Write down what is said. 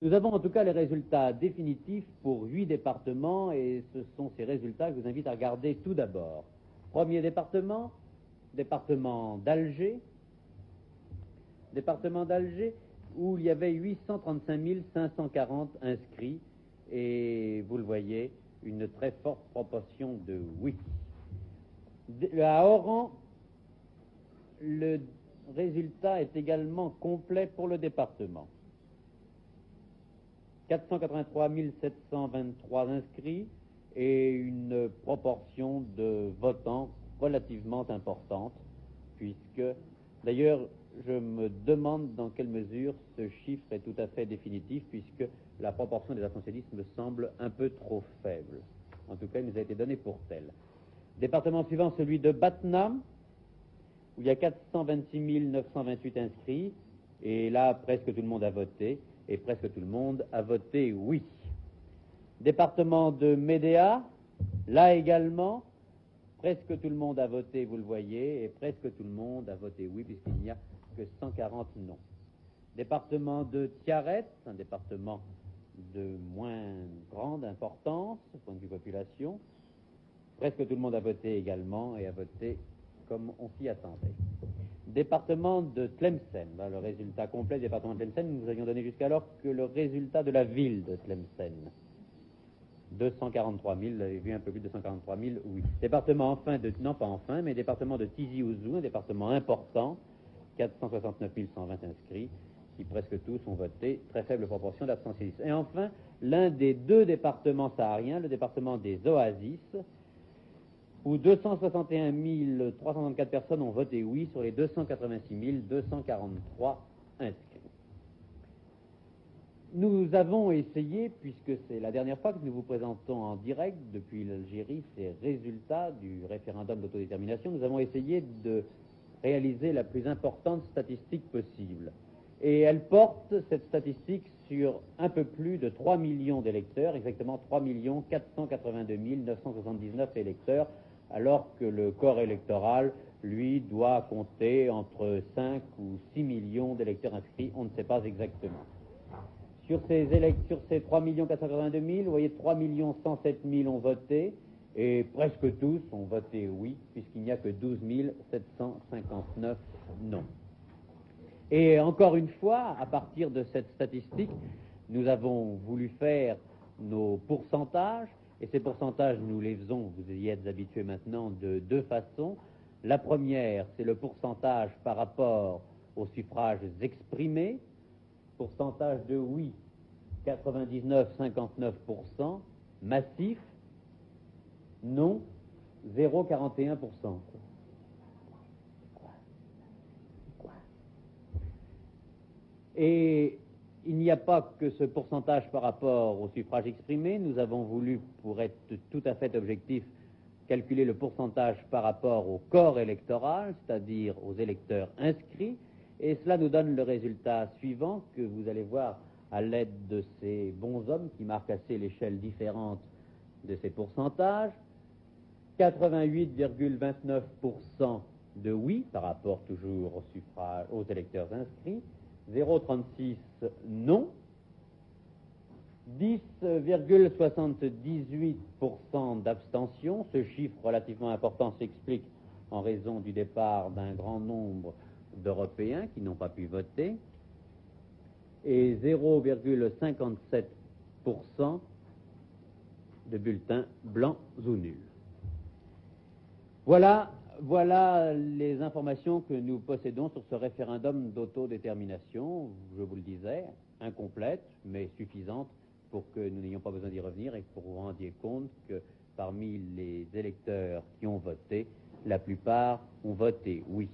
Nous avons en tout cas les résultats définitifs pour 8 départements et ce sont ces résultats que je vous invite à regarder tout d'abord. Premier département, département d'Alger, où il y avait 835 540 inscrits et vous le voyez, une très forte proportion de oui. À Oran, le résultat est également complet pour le département. 483 723 inscrits et une proportion de votants relativement importante, puisque, d'ailleurs, je me demande dans quelle mesure ce chiffre est tout à fait définitif, puisque la proportion des abstentionnistes me semble un peu trop faible. En tout cas, il nous a été donné pour tel. Département suivant, celui de Batna, où il y a 426 928 inscrits, et là, presque tout le monde a voté, et presque tout le monde a voté oui. Département de Médéa, là également, presque tout le monde a voté, vous le voyez, et presque tout le monde a voté oui, puisqu'il n'y a que 140 non. Département de Tiaret, un département de moins grande importance, au point de vue population, presque tout le monde a voté également, et a voté comme on s'y attendait. Département de Tlemcen, là, le résultat complet du département de Tlemcen, nous avions donné jusqu'alors que le résultat de la ville de Tlemcen. 243 000, vous avez vu un peu plus de 243 000, oui. Département non pas enfin, mais département de Tizi Ouzou, un département important, 469 120 inscrits, qui presque tous ont voté, très faible proportion d'abstentionnistes. Et enfin, l'un des deux départements sahariens, le département des Oasis, où 261 334 personnes ont voté oui sur les 286 243 inscrits. Nous avons essayé, puisque c'est la dernière fois que nous vous présentons en direct depuis l'Algérie ces résultats du référendum d'autodétermination, nous avons essayé de réaliser la plus importante statistique possible. Et elle porte, cette statistique, sur un peu plus de 3 millions d'électeurs, exactement 3 482 979 électeurs, alors que le corps électoral, lui, doit compter entre 5 ou 6 millions d'électeurs inscrits, on ne sait pas exactement. Sur ces 3 482 000, vous voyez 3 107 000 ont voté, et presque tous ont voté oui, puisqu'il n'y a que 12 759 non. Et encore une fois, à partir de cette statistique, nous avons voulu faire nos pourcentages, et ces pourcentages, nous les faisons, vous y êtes habitués maintenant, de deux façons. La première, c'est le pourcentage par rapport aux suffrages exprimés, pourcentage de oui, 99,59%, massif, non, 0,41%. Et il n'y a pas que ce pourcentage par rapport au suffrage exprimé. Nous avons voulu, pour être tout à fait objectif, calculer le pourcentage par rapport au corps électoral, c'est-à-dire aux électeurs inscrits, et cela nous donne le résultat suivant que vous allez voir à l'aide de ces bons hommes qui marquent assez l'échelle différente de ces pourcentages. 88,29% de oui par rapport toujours au suffrage, aux électeurs inscrits, 0,36 non, 10,78% d'abstention. Ce chiffre relativement important s'explique en raison du départ d'un grand nombre d'Européens qui n'ont pas pu voter, et 0,57% de bulletins blancs ou nuls. Voilà les informations que nous possédons sur ce référendum d'autodétermination, je vous le disais, incomplète, mais suffisante pour que nous n'ayons pas besoin d'y revenir et pour que vous vous rendiez compte que parmi les électeurs qui ont voté, la plupart ont voté oui.